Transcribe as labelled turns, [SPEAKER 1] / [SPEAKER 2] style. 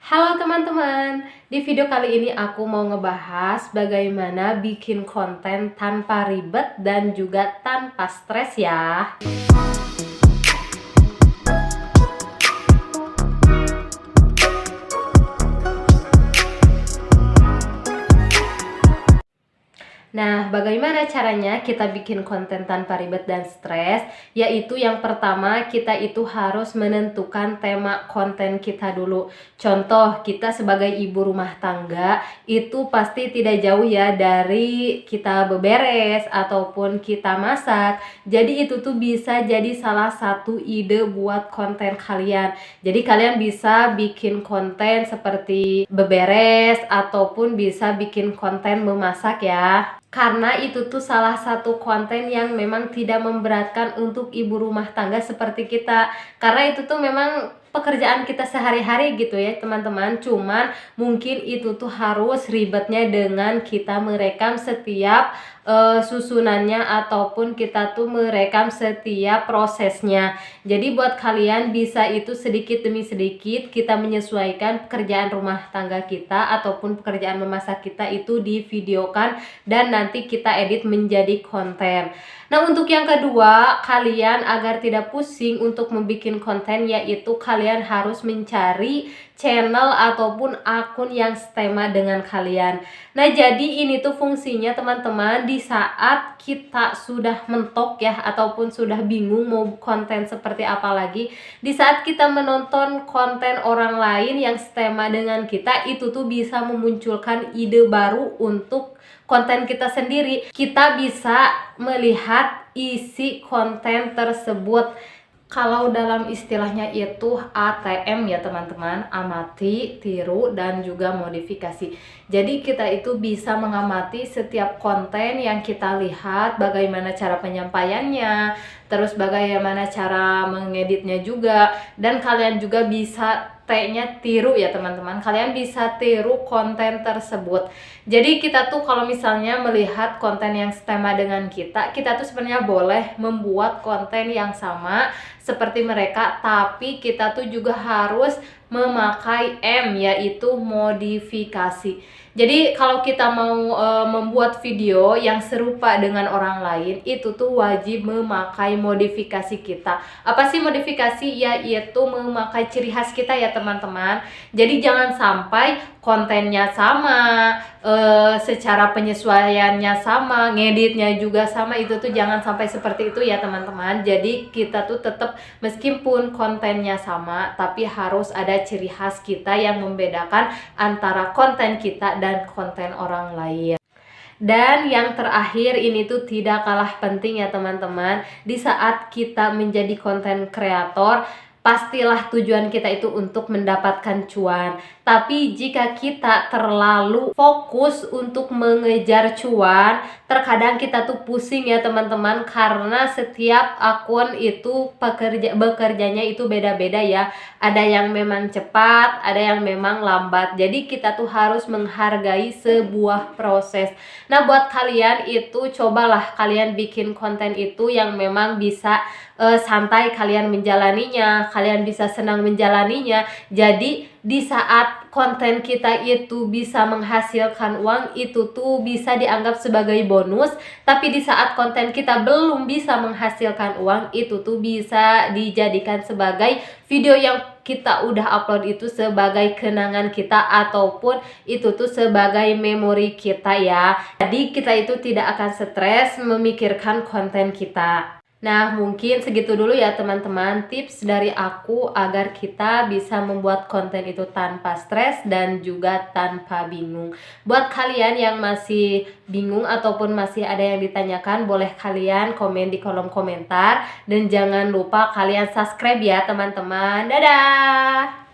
[SPEAKER 1] Halo teman-teman, di video kali ini aku mau ngebahas bagaimana bikin konten tanpa ribet dan juga tanpa stres ya. Nah, bagaimana caranya kita bikin konten tanpa ribet dan stres? Yaitu yang pertama, kita itu harus menentukan tema konten kita dulu. Contoh, kita sebagai ibu rumah tangga, itu pasti tidak jauh ya dari kita beberes ataupun kita masak. Jadi itu tuh bisa jadi salah satu ide buat konten kalian. Jadi kalian bisa bikin konten seperti beberes ataupun bisa bikin konten memasak ya. Karena itu tuh salah satu konten yang memang tidak memberatkan untuk ibu rumah tangga seperti kita. Karena itu tuh memang pekerjaan kita sehari-hari gitu ya teman-teman. Cuman mungkin itu tuh harus ribetnya dengan kita merekam setiap susunannya ataupun kita tuh merekam setiap prosesnya. Jadi buat kalian bisa itu sedikit demi sedikit kita menyesuaikan pekerjaan rumah tangga kita ataupun pekerjaan memasak kita itu divideokan dan nanti kita edit menjadi konten. Nah, untuk yang kedua, kalian agar tidak pusing untuk membuat konten, yaitu kalian harus mencari channel ataupun akun yang setema dengan kalian. Nah, jadi ini tuh fungsinya teman-teman, di saat kita sudah mentok ya ataupun sudah bingung mau konten seperti apa lagi, di saat kita menonton konten orang lain yang setema dengan kita, itu tuh bisa memunculkan ide baru untuk konten kita sendiri. Kita bisa melihat isi konten tersebut. Kalau dalam istilahnya itu ATM ya teman-teman, amati, tiru, dan juga modifikasi. Jadi kita itu bisa mengamati setiap konten yang kita lihat, bagaimana cara penyampaiannya, terus bagaimana cara mengeditnya juga, dan kalian juga bisa T-nya tiru ya teman-teman. Kalian bisa tiru konten tersebut. Jadi kita tuh kalau misalnya melihat konten yang setema dengan kita tuh sebenarnya boleh membuat konten yang sama seperti mereka, tapi kita tuh juga harus memakai M, yaitu modifikasi. Jadi kalau kita mau membuat video yang serupa dengan orang lain, itu tuh wajib memakai modifikasi kita. Apa sih modifikasi? Yaitu memakai ciri khas kita ya teman-teman. Jadi jangan sampai kontennya sama, secara penyesuaiannya sama, ngeditnya juga sama, itu tuh jangan sampai seperti itu ya teman-teman. Jadi kita tuh tetap meskipun kontennya sama, tapi harus ada ciri khas kita yang membedakan antara konten kita dan konten orang lain. Dan yang terakhir ini tuh tidak kalah penting ya teman-teman. Di saat kita menjadi konten kreator, pastilah tujuan kita itu untuk mendapatkan cuan. Tapi jika kita terlalu fokus untuk mengejar cuan, terkadang kita tuh pusing ya teman-teman, karena setiap akun itu bekerjanya itu beda-beda ya. Ada yang memang cepat, ada yang memang lambat. Jadi kita tuh harus menghargai sebuah proses. Nah, buat kalian itu cobalah kalian bikin konten itu yang memang bisa santai kalian menjalaninya, kalian bisa senang menjalaninya. Jadi di saat konten kita itu bisa menghasilkan uang, itu tuh bisa dianggap sebagai bonus. Tapi di saat konten kita belum bisa menghasilkan uang, itu tuh bisa dijadikan sebagai video yang kita udah upload itu sebagai kenangan kita ataupun itu tuh sebagai memori kita ya. Jadi kita itu tidak akan stres memikirkan konten kita. Nah, mungkin segitu dulu ya teman-teman tips dari aku agar kita bisa membuat konten itu tanpa stres dan juga tanpa bingung. Buat kalian yang masih bingung ataupun masih ada yang ditanyakan, boleh kalian komen di kolom komentar. Dan jangan lupa kalian subscribe ya teman-teman. Dadah!